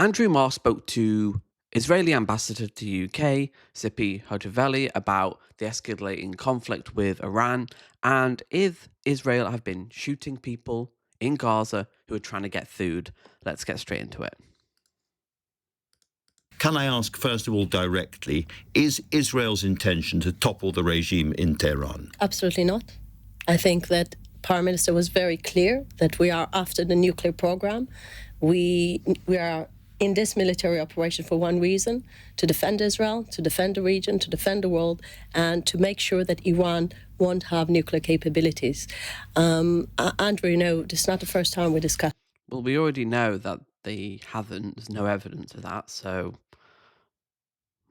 Andrew Marr spoke to Israeli ambassador to UK, Tzipi Hotovely, about the escalating conflict with Iran and if Israel have been shooting people in Gaza who are trying to get food. Let's get straight into it. Can I ask, first of all, directly, is Israel's intention to topple the regime in Tehran? Absolutely not. I think that Prime Minister was very clear that we are after the nuclear program. We are in this military operation for one reason: to defend Israel, to defend the region, to defend the world, and to make sure that Iran won't have nuclear capabilities. Andrew, you know, this is not the first time we discussed. Well, we already know that they haven't. There's no evidence of that, so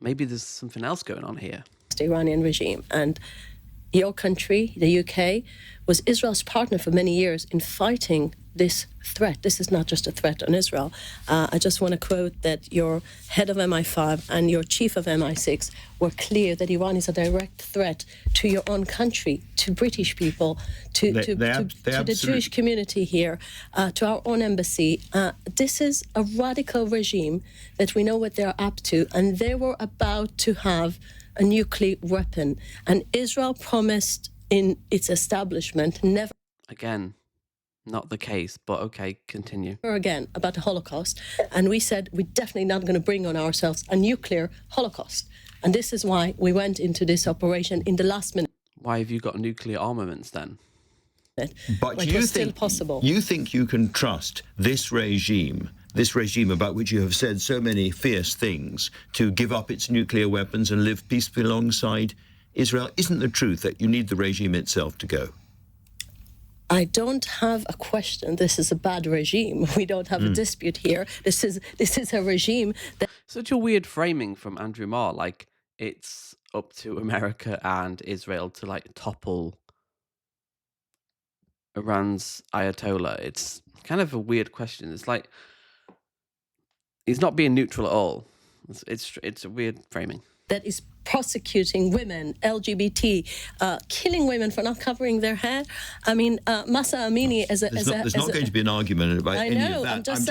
maybe there's something else going on here. The Iranian regime, and your country, the UK, was Israel's partner for many years in fighting this threat. This is not just a threat on Israel. I just want to quote that your head of MI5 and your chief of MI6 were clear that Iran is a direct threat to your own country, to British people, to the Jewish community here, to our own embassy. This is a radical regime that we know what they're up to, and they were about to have a nuclear weapon. And Israel promised in its establishment never Again, not the case, but okay, continue. again about the Holocaust. And we said we're definitely not going to bring on ourselves a nuclear Holocaust. And this is why we went into this operation in the last minute. Why have you got nuclear armaments then? But Like, you it's think still possible. You think you can trust this regime about which you have said so many fierce things, to give up its nuclear weapons and live peacefully alongside Israel? Isn't the truth that you need the regime itself to go? I don't have a question. This is a bad regime. We don't have a dispute here. This is a regime that Such a weird framing from Andrew Marr. Like, it's up to America and Israel to, like, topple Iran's Ayatollah. It's kind of a weird question. It's like, he's not being neutral at all. It's a weird framing. that is prosecuting women, LGBT, killing women for not covering their hair. I mean, Masa Amini There's not going to be an argument about I any know, of that. I'm just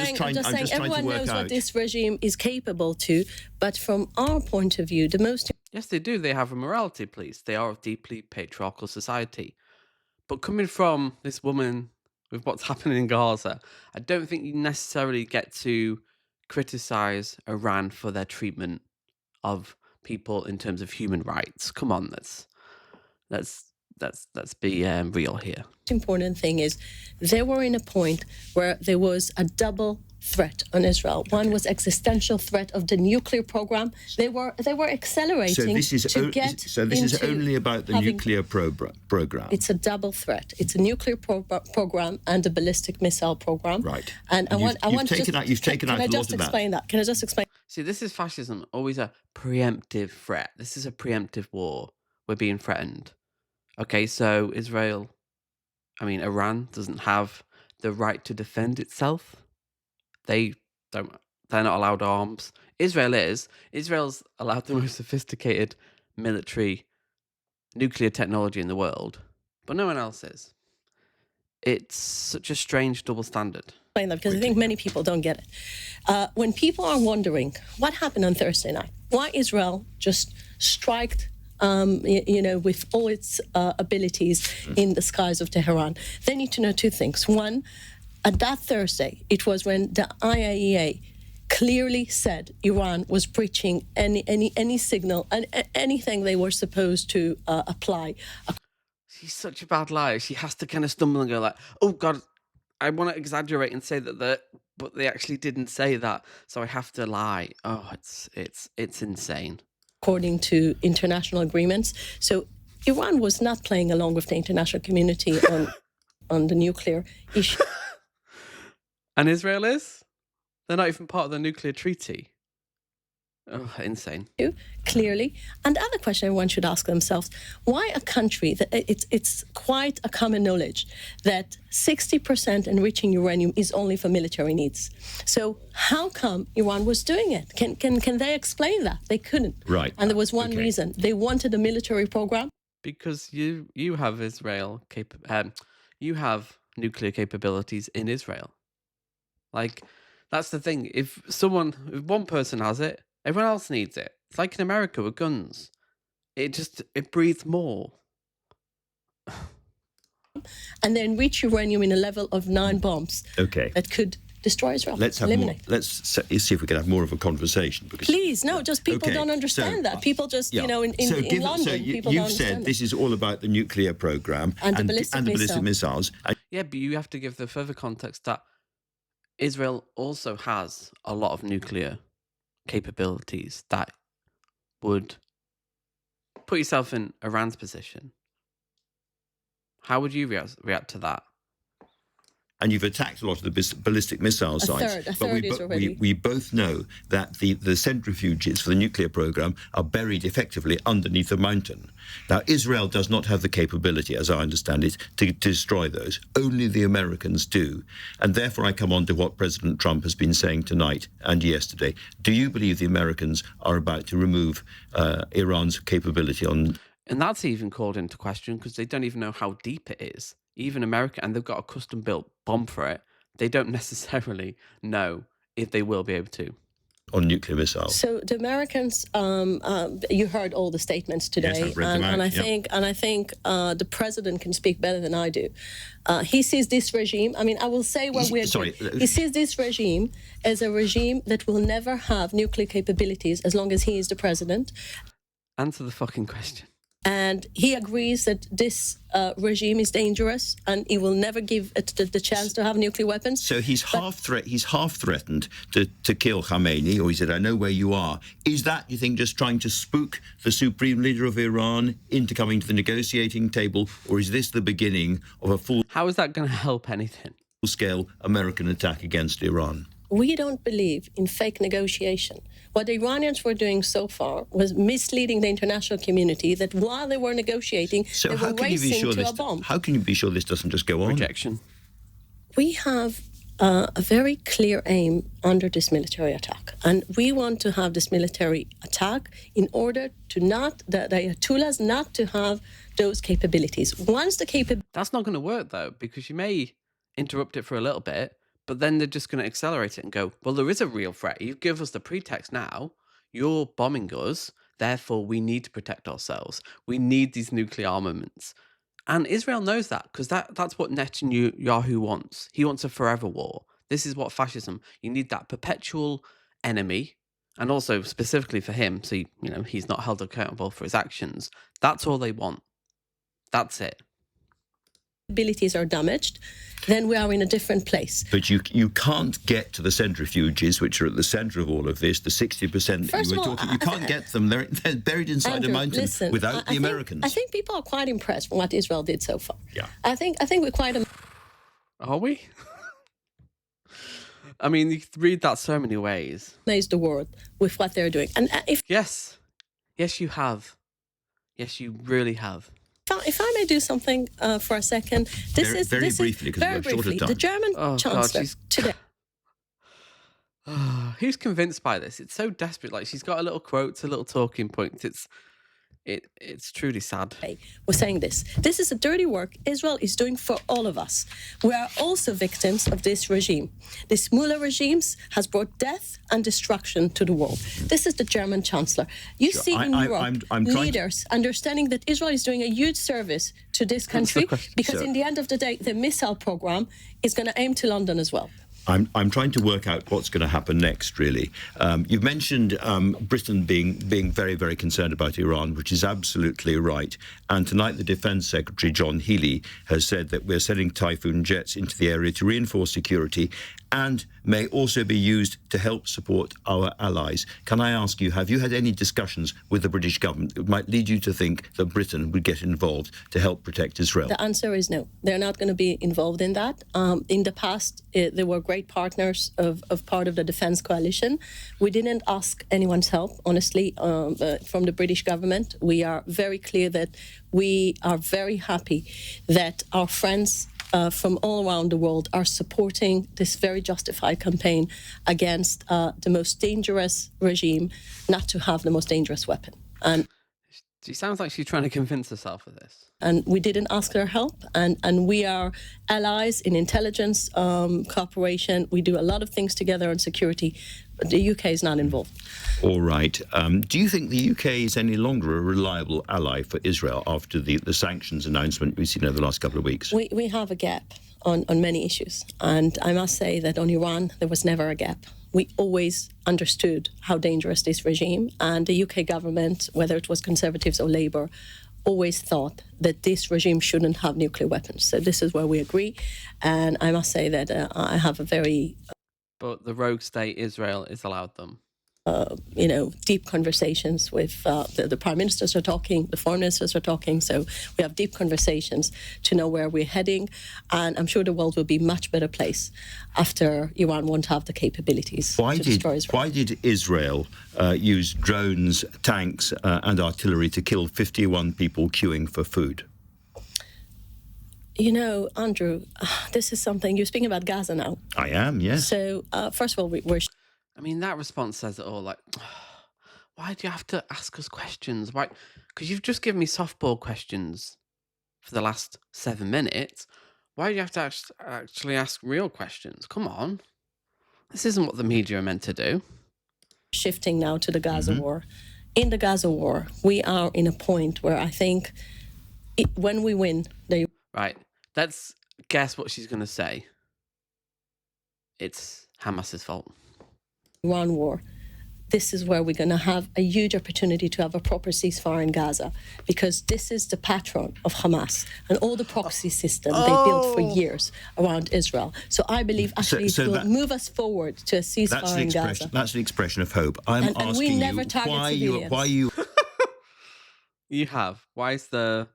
saying everyone knows what this regime is capable to, but from our point of view, the most... Yes, they do. They have a morality police. They are a deeply patriarchal society. But coming from this woman with what's happening in Gaza, I don't think you necessarily get to criticize Iran for their treatment of people in terms of human rights. Come on, let's be real here. The important thing is they were in a point where there was a double threat on Israel. One was existential threat of the nuclear program. They were accelerating. So this is only about the nuclear program. It's a double threat. It's a nuclear program and a ballistic missile program. Right. And you've taken out a lot of that. Can I just explain that? Can I just explain? See, this is fascism, always a preemptive threat. This is a preemptive war. We're being threatened. Okay, so Iran doesn't have the right to defend itself. They're not allowed arms. Israel is. Israel's allowed the most sophisticated military nuclear technology in the world, but no one else is. It's such a strange double standard. Explain that because I think many people don't get it. When people are wondering what happened on Thursday night, why Israel just striked with all its abilities in the skies of Tehran, they need to know two things. One, at that Thursday, it was when the IAEA clearly said Iran was breaching any signal and anything they were supposed to apply. She's such a bad liar. She has to kind of stumble and go like, "Oh God, I want to exaggerate and say that but they actually didn't say that, so I have to lie." Oh, it's insane. According to international agreements, so Iran was not playing along with the international community on the nuclear issue. And Israel is? They're not even part of the nuclear treaty. Oh, insane. Clearly. And the other question everyone should ask themselves, why a country that it's quite a common knowledge that 60% enriching uranium is only for military needs. So how come Iran was doing it? Can they explain that? They couldn't. Right. And there was one reason. They wanted a military program. Because you have you have nuclear capabilities in Israel. Like, That's the thing. If one person has it, everyone else needs it. It's like in America with guns. It breathes more. And they enrich uranium in a level of 9 bombs Okay. that could destroy Israel. Let's have more. Eliminate. Let's see if we can have more of a conversation. Because, Please, no, just people Okay, don't understand so, that. People just, yeah. in London, people don't you've understand said that. this is all about the nuclear program And the ballistic missiles. And Yeah, but you have to give the further context that Israel also has a lot of nuclear capabilities that would put yourself in Iran's position. How would you react to that? and you've attacked a lot of the ballistic missile sites. A third is already. We both know that the centrifuges for the nuclear program are buried effectively underneath a mountain. Now, Israel does not have the capability, as I understand it, to destroy those. Only the Americans do. And therefore, I come on to what President Trump has been saying tonight and yesterday. Do you believe the Americans are about to remove Iran's capability on... And that's even called into question because they don't even know how deep it is. Even America, and they've got a custom-built bomb for it, they don't necessarily know if they will be able to. On nuclear missiles. So the Americans, you heard all the statements today, yes, I've read them out, and I think the president can speak better than I do. He sees this regime. I mean, I will say what we agree. He sees this regime as a regime that will never have nuclear capabilities as long as he is the president. Answer the fucking question. And he agrees that this regime is dangerous, and he will never give it the chance to have nuclear weapons. So he's half threatened to kill Khamenei, or he said, "I know where you are." Is that, you think, just trying to spook the supreme leader of Iran into coming to the negotiating table, or is this the beginning of a How is that going to help anything? full-scale American attack against Iran? We don't believe in fake negotiation. What the Iranians were doing so far was misleading the international community that while they were negotiating, they were racing to a bomb. How can you be sure this doesn't just go on? Rejection. We have a very clear aim under this military attack. And we want to have this military attack in order to not, the Ayatollahs not to have those capabilities. Once the capabilities... That's not going to work, though, because you may interrupt it for a little bit, but then they're just going to accelerate it and go, well, there is a real threat. You give us the pretext now. You're bombing us. Therefore, we need to protect ourselves. We need these nuclear armaments. And Israel knows that because that's what Netanyahu wants. He wants a forever war. This is what fascism, you need that perpetual enemy. And also specifically for him, so he's not held accountable for his actions. That's all they want. That's it. Abilities are damaged, then we are in a different place. But you can't get to the centrifuges, which are at the centre of all of this, the 60% that you were talking. You can't get them. They're buried inside Andrew, a mountain without the Americans. I think people are quite impressed with what Israel did so far. Yeah. I think we're quite... Are we? I mean, you could read that so many ways. Amazed the world with what they're doing. And if... Yes, you have. Yes, you really have. If I may do something for a second, very briefly, because we're short of time. The German Chancellor today. Who's convinced by this? It's so desperate. Like, she's got a little quotes, a little talking points. It's truly sad. We're saying this. This is a dirty work Israel is doing for all of us. We are also victims of this regime. This Mullah regime has brought death and destruction to the world. This is the German Chancellor. You see in Europe leaders understanding that Israel is doing a huge service to this country because in the end of the day, the missile program is going to aim to London as well. I'm trying to work out what's going to happen next, really. You've mentioned Britain being very, very concerned about Iran, which is absolutely right. And tonight, the Defence Secretary, John Healey, has said that we're sending Typhoon jets into the area to reinforce security and may also be used to help support our allies. Can I ask you, have you had any discussions with the British government that might lead you to think that Britain would get involved to help protect Israel? The answer is no. They're not going to be involved in that. In the past, they were great partners of part of the defence coalition. We didn't ask anyone's help, honestly, from the British government. We are very clear that we are very happy that our friends from all around the world are supporting this very justified campaign against the most dangerous regime not to have the most dangerous weapon. And She sounds like she's trying to convince herself of this. And we didn't ask her help. And we are allies in intelligence cooperation. We do a lot of things together on security. But the UK is not involved. All right. Do you think the UK is any longer a reliable ally for Israel after the sanctions announcement we've seen over the last couple of weeks? We have a gap on many issues. And I must say that on Iran, there was never a gap. We always understood how dangerous this regime, and the UK government, whether it was Conservatives or Labour, always thought that this regime shouldn't have nuclear weapons. So this is where we agree. And I must say that I have a very... But the rogue state Israel is allowed them. deep conversations with the prime ministers are talking, the foreign ministers are talking. So we have deep conversations to know where we're heading. And I'm sure the world will be a much better place after Iran won't have the capabilities to destroy Israel. Why did Israel use drones, tanks and artillery to kill 51 people queuing for food? You know, Andrew, this is something... You're speaking about Gaza now. I am, yes. So, first of all, we're... I mean, that response says it all. Like, why do you have to ask us questions? Why? Because you've just given me softball questions for the last 7 minutes. Why do you have to actually ask real questions? Come on. This isn't what the media are meant to do. Shifting now to the Gaza war. In the Gaza war, we are in a point where I think when we win... Right. Let's guess what she's going to say. It's Hamas's fault. Iran war. This is where we're going to have a huge opportunity to have a proper ceasefire in Gaza, because this is the patron of Hamas and all the proxy system they built for years around Israel. So I believe actually it will move us forward to a ceasefire in Gaza. That's an expression of hope. I'm asking we you never target why you... You have. Why is there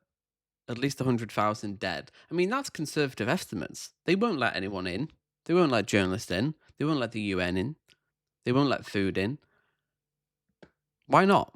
at least 100,000 dead? I mean, that's conservative estimates. They won't let anyone in. They won't let journalists in. They won't let the UN in. They won't let food in. Why not?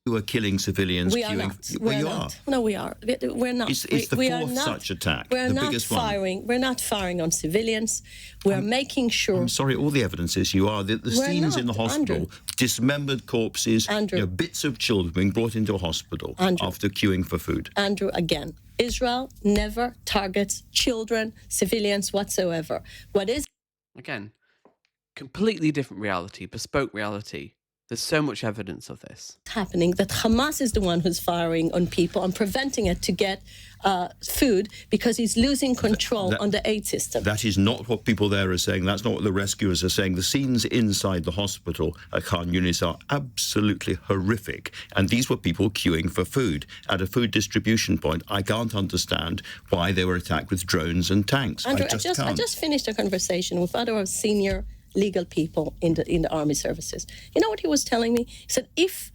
You are killing civilians. We are not. We're not. No, we are. We're not. It's the fourth such attack. We're the not biggest firing. one. We're not firing on civilians. We're making sure. I'm sorry, all the evidence is you are. The scenes in the hospital, Andrew. Dismembered corpses, bits of children being brought into a hospital after queuing for food. Andrew, again, Israel never targets children, civilians whatsoever. What is... Again, completely different reality, bespoke reality. There's so much evidence of this happening, that Hamas is the one who's firing on people and preventing it to get food because he's losing control on the aid system. That is not what people there are saying. That's not what the rescuers are saying. The scenes inside the hospital at Khan Yunis are absolutely horrific. And these were people queuing for food at a food distribution point. I can't understand why they were attacked with drones and tanks. Andrew, I just finished a conversation with other senior legal people in the army services. You know what he was telling me? He said, if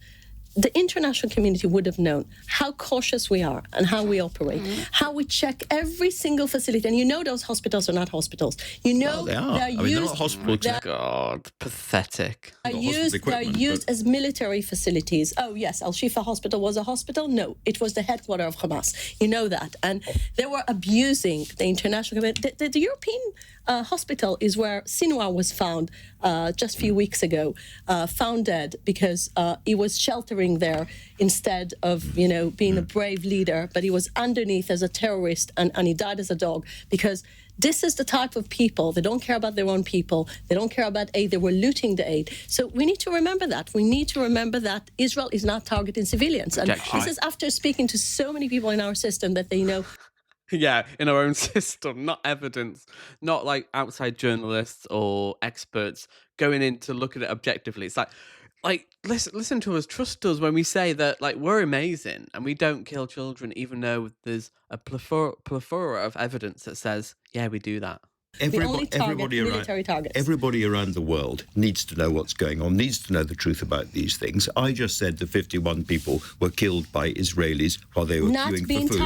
the international community would have known how cautious we are and how we operate, how we check every single facility, and you know those hospitals are not hospitals. You know they are. They're not hospitals. God, pathetic. They're used as military facilities. Oh, yes, Al-Shifa Hospital was a hospital? No, it was the headquarters of Hamas. You know that. And they were abusing the international community. The European hospital is where Sinwar was found just a few weeks ago, found dead because he was sheltering there instead of, being a brave leader, but he was underneath as a terrorist and he died as a dog, because this is the type of people. They don't care about their own people. They don't care about aid. They were looting the aid. So we need to remember that. We need to remember that Israel is not targeting civilians. And this is after speaking to so many people in our system that they know. Yeah, in our own system, not evidence, not like outside journalists or experts going in to look at it objectively. It's like listen to us, trust us when we say that, like, we're amazing and we don't kill children, even though there's a plethora of evidence that says, yeah, we do that. Everybody around the world needs to know what's going on, needs to know the truth about these things. I just said the 51 people were killed by Israelis while they were queuing for food.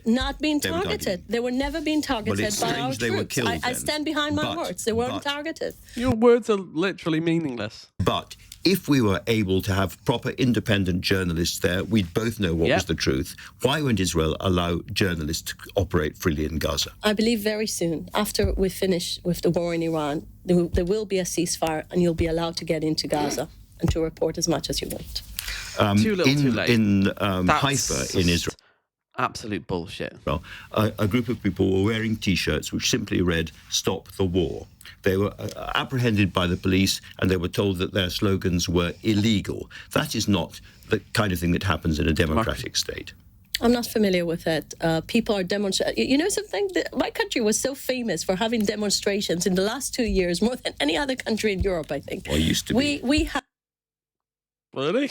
Not being targeted. They were never being targeted by our they troops. Were killed, I stand behind my words. They weren't targeted. Your words are literally meaningless. But if we were able to have proper independent journalists there, we'd both know what was the truth. Why won't Israel allow journalists to operate freely in Gaza? I believe very soon, after we finish with the war in Iran, there will be a ceasefire and you'll be allowed to get into Gaza and to report as much as you want. Too little, too late. In That's Haifa, in Israel, absolute bullshit. a group of people were wearing T-shirts which simply read "Stop the War." They were apprehended by the police, and they were told that their slogans were illegal. That is not the kind of thing that happens in a democratic state. I'm not familiar with it. People are demonstrating. You know something? My country was so famous for having demonstrations in the last 2 years, more than any other country in Europe, I think. Well, it used to be. We had Really?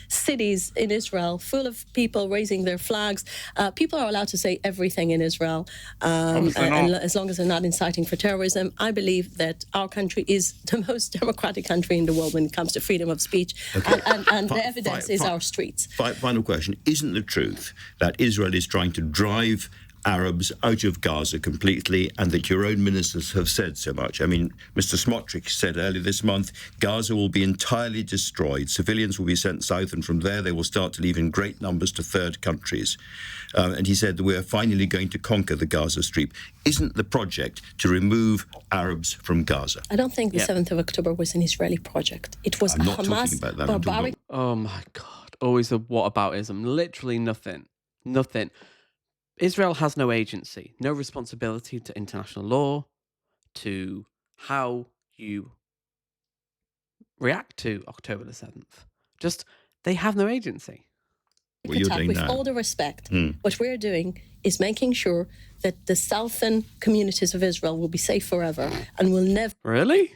cities in Israel full of people raising their flags. People are allowed to say everything in Israel, and as long as they're not inciting for terrorism. I believe that our country is the most democratic country in the world when it comes to freedom of speech, and the evidence is our streets. Final question. Isn't the truth that Israel is trying to drive Arabs out of Gaza completely, and that your own ministers have said so much? I mean, Mr. Smotrich said earlier this month, Gaza will be entirely destroyed. Civilians will be sent south, and from there they will start to leave in great numbers to third countries. And he said that we are finally going to conquer the Gaza Strip. Isn't the project to remove Arabs from Gaza? I don't think the 7th of October was an Israeli project. It was I'm not a talking Hamas about that. barbaric. Oh my God. Always a whataboutism. Literally nothing. Nothing. Israel has no agency, no responsibility to international law, to how you react to October the 7th. Just, they have no agency. What you're doing with now. all the respect, what we're doing is making sure that the southern communities of Israel will be safe forever and will never Really?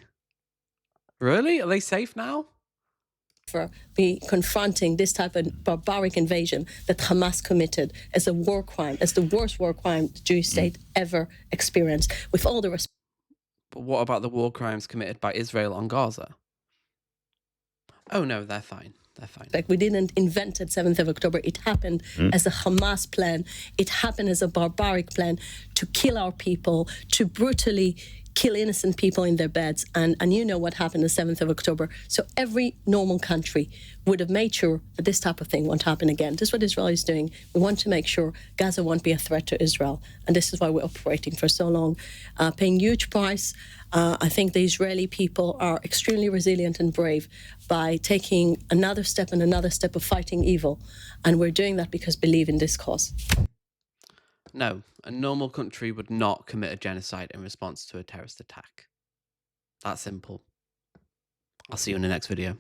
Really? Are they safe now? be confronting this type of barbaric invasion that Hamas committed as a war crime, as the worst war crime the Jewish state ever experienced. With all the respect. But what about the war crimes committed by Israel on Gaza? Oh no, they're fine. They're fine. Like, we didn't invent it 7th of October. It happened as a Hamas plan. It happened as a barbaric plan to kill our people, to brutally kill innocent people in their beds. And you know what happened the 7th of October. So every normal country would have made sure that this type of thing won't happen again. This is what Israel is doing. We want to make sure Gaza won't be a threat to Israel. And this is why we're operating for so long, paying huge price. I think the Israeli people are extremely resilient and brave by taking another step and another step of fighting evil. And we're doing that because we believe in this cause. No, a normal country would not commit a genocide in response to a terrorist attack. That simple. I'll see you in the next video.